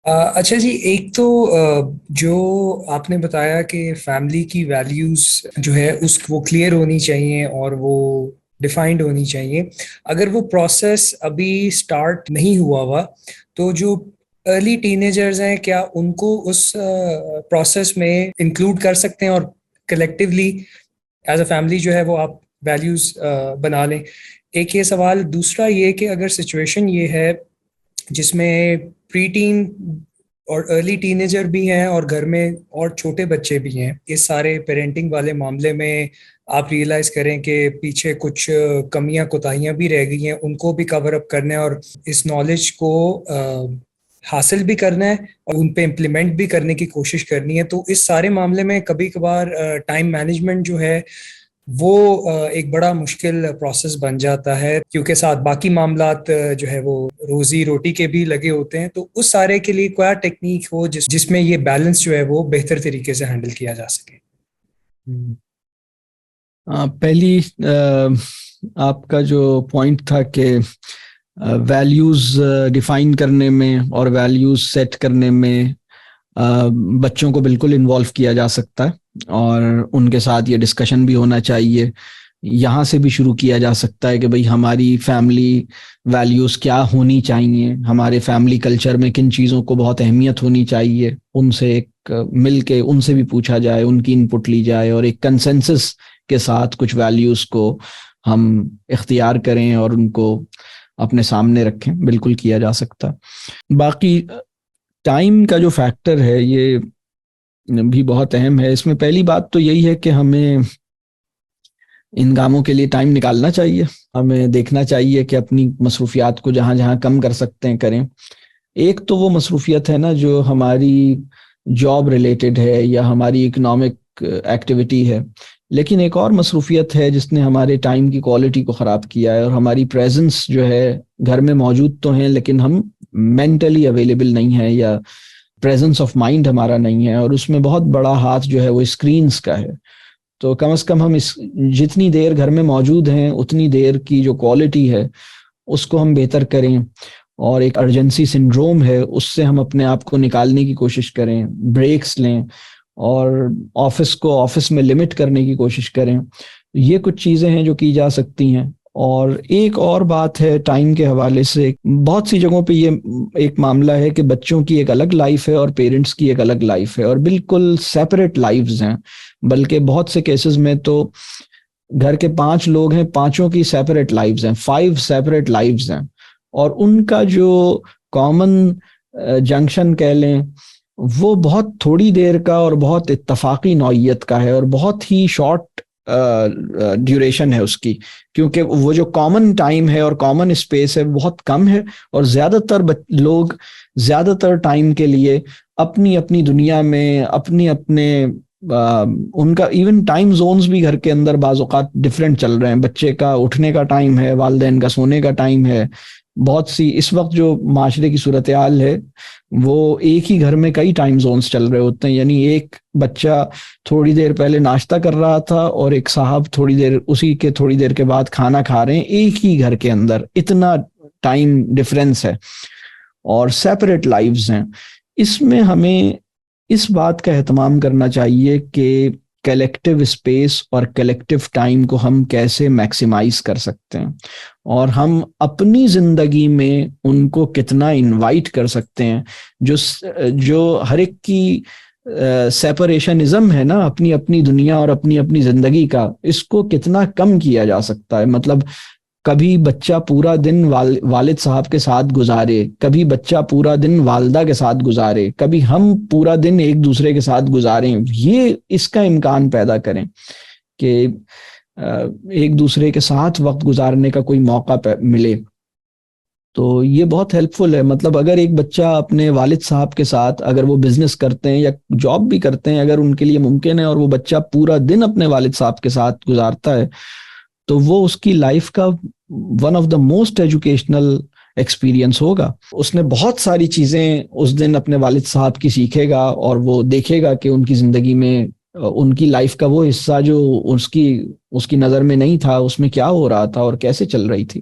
اچھا جی، ایک تو جو آپ نے بتایا کہ فیملی کی ویلیوز جو ہے وہ کلیئر ہونی چاہیے اور وہ ڈیفائنڈ ہونی چاہیے. اگر وہ پروسیس ابھی سٹارٹ نہیں ہوا ہوا تو جو ارلی ٹینیجرز ہیں کیا ان کو اس پروسیس میں انکلوڈ کر سکتے ہیں اور کلیکٹیولی ایز اے فیملی جو ہے وہ آپ ویلیوز بنا لیں؟ ایک یہ سوال. دوسرا یہ کہ اگر سچویشن یہ ہے جس میں پری ٹین اور ارلی ٹینیجر بھی ہیں اور گھر میں اور چھوٹے بچے بھی ہیں، اس سارے پیرنٹنگ والے معاملے میں آپ ریئلائز کریں کہ پیچھے کچھ کمیاں کوتاہیاں بھی رہ گئی ہیں، ان کو بھی کور اپ کرنا ہے اور اس نالج کو حاصل بھی کرنا ہے اور ان پہ امپلیمنٹ بھی کرنے کی کوشش کرنی ہے. تو اس سارے معاملے میں کبھی کبھار ٹائم مینجمنٹ جو ہے وہ ایک بڑا مشکل پروسیس بن جاتا ہے، کیونکہ ساتھ باقی معاملات جو ہے وہ روزی روٹی کے بھی لگے ہوتے ہیں. تو اس سارے کے لیے کوئی ٹیکنیک ہو جس میں یہ بیلنس جو ہے وہ بہتر طریقے سے ہینڈل کیا جا سکے. پہلی آپ کا جو پوائنٹ تھا کہ ویلیوز ڈیفائن کرنے میں اور ویلیوز سیٹ کرنے میں بچوں کو بالکل انوالو کیا جا سکتا ہے اور ان کے ساتھ یہ ڈسکشن بھی ہونا چاہیے. یہاں سے بھی شروع کیا جا سکتا ہے کہ بھئی ہماری فیملی ویلیوز کیا ہونی چاہیے، ہمارے فیملی کلچر میں کن چیزوں کو بہت اہمیت ہونی چاہیے. ان سے ایک مل کے ان سے بھی پوچھا جائے، ان کی ان پٹ لی جائے اور ایک کنسنسس کے ساتھ کچھ ویلیوز کو ہم اختیار کریں اور ان کو اپنے سامنے رکھیں. بالکل کیا جا سکتا. باقی ٹائم کا جو فیکٹر ہے یہ بھی بہت اہم ہے. اس میں پہلی بات تو یہی ہے کہ ہمیں ان کاموں کے لیے ٹائم نکالنا چاہیے. ہمیں دیکھنا چاہیے کہ اپنی مصروفیات کو جہاں جہاں کم کر سکتے ہیں کریں. ایک تو وہ مصروفیت ہے نا جو ہماری جاب ریلیٹڈ ہے یا ہماری اکنامک ایکٹیویٹی ہے، لیکن ایک اور مصروفیت ہے جس نے ہمارے ٹائم کی کوالٹی کو خراب کیا ہے اور ہماری پریزنس جو ہے گھر میں موجود تو ہیں لیکن ہم مینٹلی اویلیبل نہیں ہے یا پریزنس آف مائنڈ ہمارا نہیں ہے، اور اس میں بہت بڑا ہاتھ جو ہے وہ اسکرینز کا ہے. تو کم از کم ہم جتنی دیر گھر میں موجود ہیں اتنی دیر کی جو کوالٹی ہے اس کو ہم بہتر کریں. اور ایک ارجنسی سنڈروم ہے اس سے ہم اپنے آپ کو نکالنے کی کوشش کریں، بریکس لیں اور آفس کو آفس میں لمٹ کرنے کی کوشش کریں. یہ کچھ چیزیں ہیں جو کی جا سکتی ہیں. اور ایک اور بات ہے ٹائم کے حوالے سے، بہت سی جگہوں پہ یہ ایک معاملہ ہے کہ بچوں کی ایک الگ لائف ہے اور پیرنٹس کی ایک الگ لائف ہے اور بالکل سیپریٹ لائفز ہیں. بلکہ بہت سے کیسز میں تو گھر کے 5 لوگ ہیں، 5 کی سیپریٹ لائفز ہیں، 5 سیپریٹ لائفز ہیں، اور ان کا جو کامن جنکشن کہہ لیں وہ بہت تھوڑی دیر کا اور بہت اتفاقی نوعیت کا ہے اور بہت ہی شارٹ ڈیوریشن ہے اس کی، کیونکہ وہ جو کامن ٹائم ہے اور کامن اسپیس ہے بہت کم ہے. اور زیادہ تر لوگ زیادہ تر ٹائم کے لیے اپنی اپنی دنیا میں اپنے ان کا ایون ٹائم زونز بھی گھر کے اندر بعض اوقات ڈفرینٹ چل رہے ہیں. بچے کا اٹھنے کا ٹائم ہے، والدین کا سونے کا ٹائم ہے. بہت سی اس وقت جو معاشرے کی صورتحال ہے وہ ایک ہی گھر میں کئی ٹائم زونز چل رہے ہوتے ہیں. یعنی ایک بچہ تھوڑی دیر پہلے ناشتہ کر رہا تھا اور ایک صاحب تھوڑی دیر کے بعد کھانا کھا رہے ہیں ایک ہی گھر کے اندر. اتنا ٹائم ڈفرینس ہے اور سیپریٹ لائفز ہیں. اس میں ہمیں اس بات کا اہتمام کرنا چاہیے کہ کلیکٹیو اسپیس اور کلیکٹیو ٹائم کو ہم کیسے میکسیمائز کر سکتے ہیں اور ہم اپنی زندگی میں ان کو کتنا انوائٹ کر سکتے ہیں. جو ہر ایک کی سیپریشنزم ہے نا، اپنی اپنی دنیا اور اپنی اپنی زندگی کا، اس کو کتنا کم کیا جا سکتا ہے. مطلب کبھی بچہ پورا دن والد صاحب کے ساتھ گزارے، کبھی بچہ پورا دن والدہ کے ساتھ گزارے، کبھی ہم پورا دن ایک دوسرے کے ساتھ گزاریں. یہ اس کا امکان پیدا کریں کہ ایک دوسرے کے ساتھ وقت گزارنے کا کوئی موقع ملے. تو یہ بہت ہیلپ فل ہے. مطلب اگر ایک بچہ اپنے والد صاحب کے ساتھ، اگر وہ بزنس کرتے ہیں یا جاب بھی کرتے ہیں، اگر ان کے لیے ممکن ہے اور وہ بچہ پورا دن اپنے والد صاحب کے ساتھ گزارتا ہے تو وہ اس کی لائف کا one of the most educational experience ہوگا. اس نے بہت ساری چیزیں اس دن اپنے والد صاحب کی سیکھے گا اور وہ دیکھے گا کہ ان کی زندگی میں ان کی لائف کا وہ حصہ جو اس کی نظر میں نہیں تھا، اس میں کیا ہو رہا تھا اور کیسے چل رہی تھی.